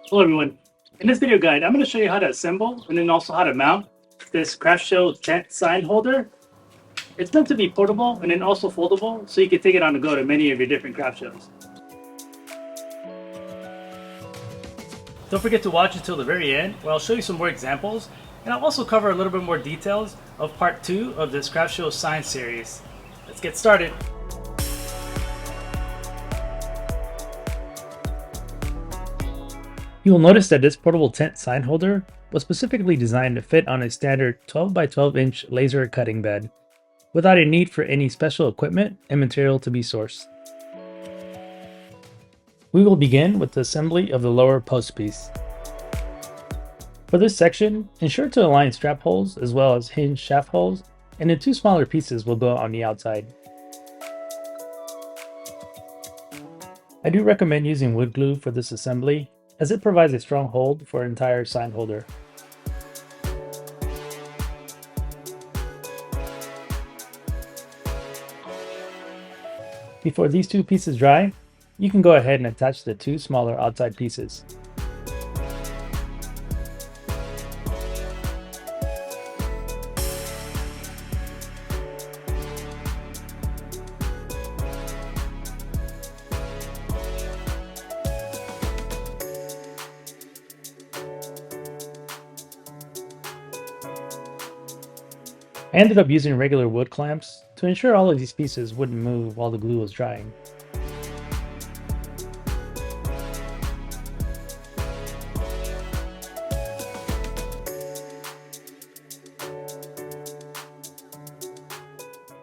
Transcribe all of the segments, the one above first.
Hello everyone. In this video guide, I'm going to show you how to assemble and then also how to mount this craft show tent sign holder. It's meant to be portable and then also foldable so you can take it on the go to many of your different craft shows. Don't forget to watch until the very end where I'll show you some more examples and I'll also cover a little bit more details of part 2 of this craft show sign series. Let's get started. You will notice that this portable tent sign holder was specifically designed to fit on a standard 12 by 12 inch laser cutting bed, without a need for any special equipment and material to be sourced. We will begin with the assembly of the lower post piece. For this section, ensure to align strap holes as well as hinge shaft holes, and then 2 smaller pieces will go on the outside. I do recommend using wood glue for this assembly, as it provides a strong hold for an entire sign holder. Before these 2 pieces dry, you can go ahead and attach the 2 smaller outside pieces. I ended up using regular wood clamps to ensure all of these pieces wouldn't move while the glue was drying.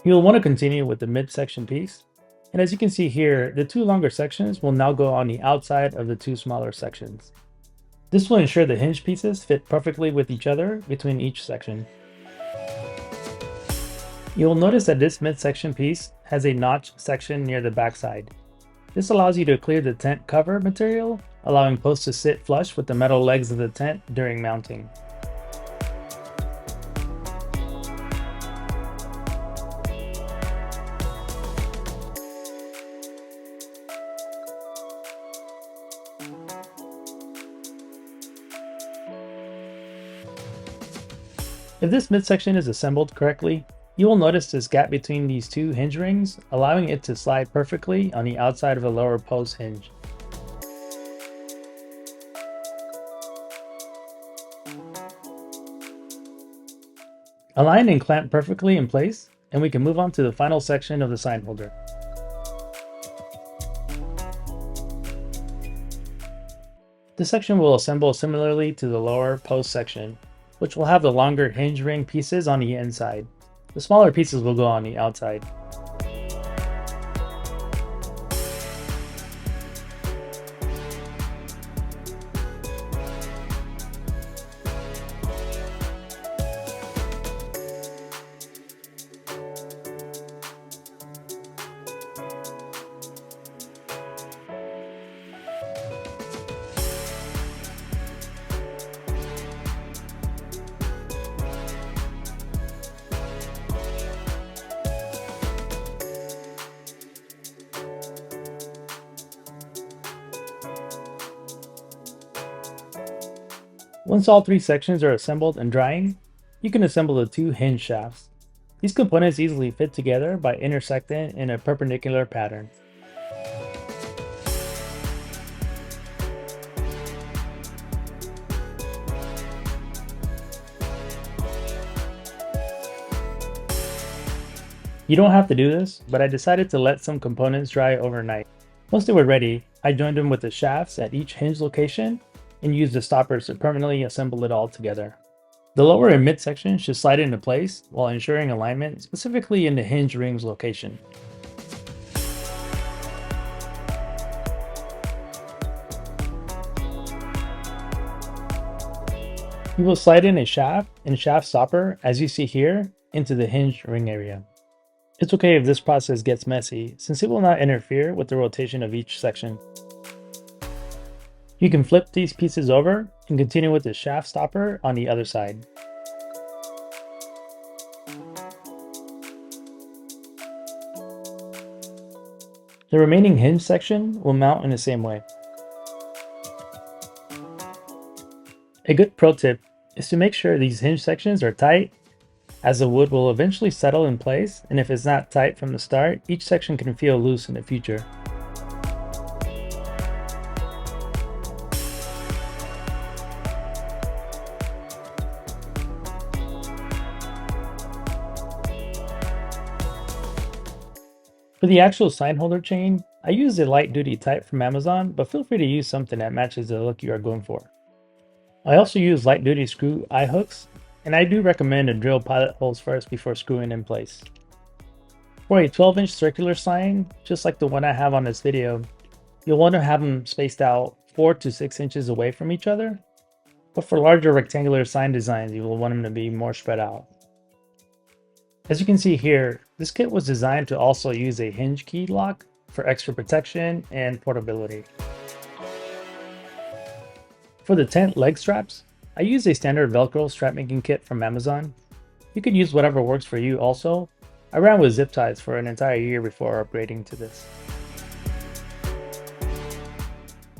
You'll want to continue with the midsection piece, and as you can see here, the 2 longer sections will now go on the outside of the 2 smaller sections. This will ensure the hinge pieces fit perfectly with each other between each section. You will notice that this midsection piece has a notch section near the backside. This allows you to clear the tent cover material, allowing posts to sit flush with the metal legs of the tent during mounting. If this midsection is assembled correctly, you will notice this gap between these 2 hinge rings, allowing it to slide perfectly on the outside of the lower post hinge. Align and clamp perfectly in place, and we can move on to the final section of the sign holder. This section will assemble similarly to the lower post section, which will have the longer hinge ring pieces on the inside. The smaller pieces will go on the outside. Once all 3 sections are assembled and drying, you can assemble the 2 hinge shafts. These components easily fit together by intersecting in a perpendicular pattern. You don't have to do this, but I decided to let some components dry overnight. Once they were ready, I joined them with the shafts at each hinge location and used the stoppers to permanently assemble it all together. The lower and midsection should slide into place while ensuring alignment, specifically in the hinge rings location. You will slide in a shaft and shaft stopper, as you see here, into the hinge ring area. It's okay if this process gets messy, since it will not interfere with the rotation of each section. You can flip these pieces over and continue with the shaft stopper on the other side. The remaining hinge section will mount in the same way. A good pro tip is to make sure these hinge sections are tight, as the wood will eventually settle in place, and if it's not tight from the start, each section can feel loose in the future. For the actual sign holder chain, I use a light duty type from Amazon, but feel free to use something that matches the look you are going for. I also use light duty screw eye hooks, and I do recommend to drill pilot holes first before screwing in place. For a 12-inch circular sign, just like the one I have on this video, you'll want to have them spaced out 4 to 6 inches away from each other, but for larger rectangular sign designs, you will want them to be more spread out. As you can see here, this kit was designed to also use a hinge key lock for extra protection and portability. For the tent leg straps, I use a standard Velcro strap making kit from Amazon. You can use whatever works for you also. I ran with zip ties for an entire year before upgrading to this.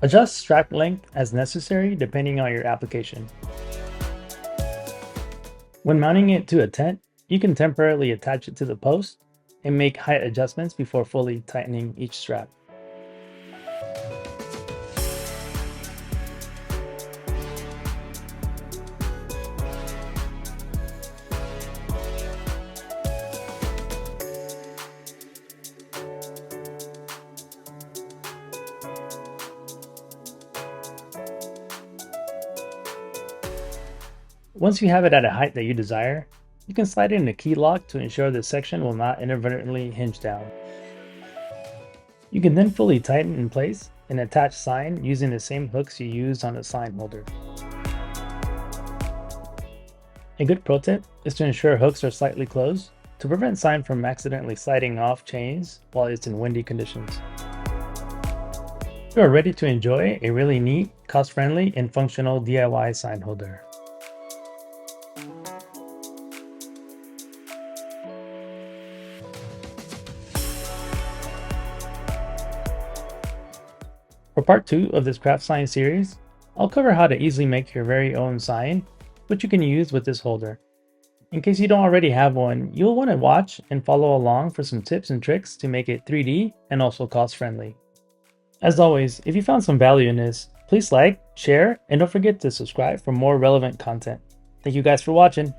Adjust strap length as necessary depending on your application. When mounting it to a tent, you can temporarily attach it to the post and make height adjustments before fully tightening each strap. Once you have it at a height that you desire, you can slide in a key lock to ensure the section will not inadvertently hinge down. You can then fully tighten in place and attach sign using the same hooks you used on the sign holder. A good pro tip is to ensure hooks are slightly closed to prevent sign from accidentally sliding off chains while it's in windy conditions. You are ready to enjoy a really neat, cost-friendly, and functional DIY sign holder. For part 2 of this craft sign series, I'll cover how to easily make your very own sign, which you can use with this holder. In case you don't already have one, you'll want to watch and follow along for some tips and tricks to make it 3D and also cost friendly. As always, if you found some value in this, please like, share, and don't forget to subscribe for more relevant content. Thank you guys for watching.